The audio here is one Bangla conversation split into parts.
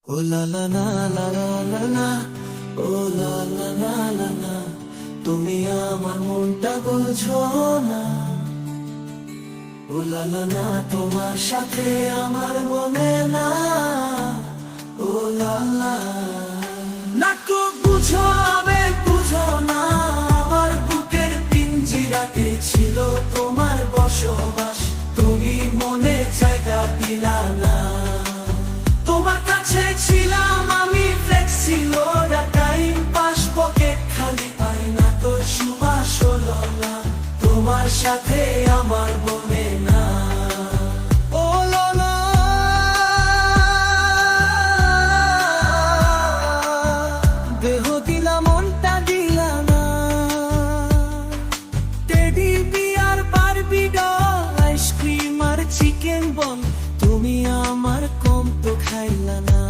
ও লা লা না লা লা লা লা, ও লা লা না লা লা, তুমি আমার মনটা বোঝো না। ও লা লা না, তোমার সাথে আমার মনে না। ও লা লা না, তো বুঝো আবেগ বুঝো না। আমার বুকের পিঞ্জিরাতে ছিল তোমার বসবাস, তুমি মনে জায়গা দিলা না। তোমার কাছে ছিলাম আমি ফ্লেক্সিলোড, টাইম পাস পকেট খালি পাই না, তো সুবাস হলো না। তোমার সাথে আমার মনে না। ও লা লা, দেহ দিলা মনটা দিলা না। Teddy bear Barbie doll, ice cream আর চিকেন বল, তুমি আমার কম তো খাইলা না।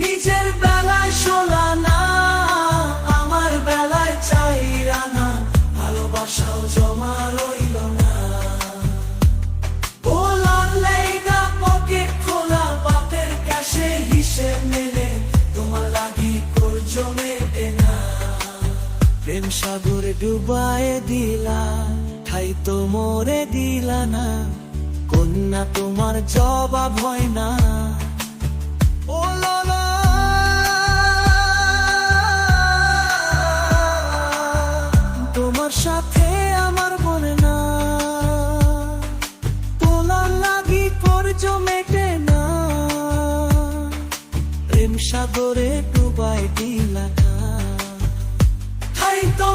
নিজের বেলায় শোলা না, আমার বেলায় চাইরা না। ভালোবাসাও জমা রইল না। বলার লেগা পকেট খোলা, বাপের ক্যাশে হিসেব মেলে, তোমার লাগি করজ মেটে না। প্রেম সাগরে ডুবায়ে দিলা, ঠাই তো মোরে দিলা না। কন্যা তোমার জবাব হয় না। ও লা লা, তোমার সাথে আমার মনে না। তোলার লাগি করজ মেটে না। প্রেম সাগরে ডুবাই দিলা না, ঠাই তো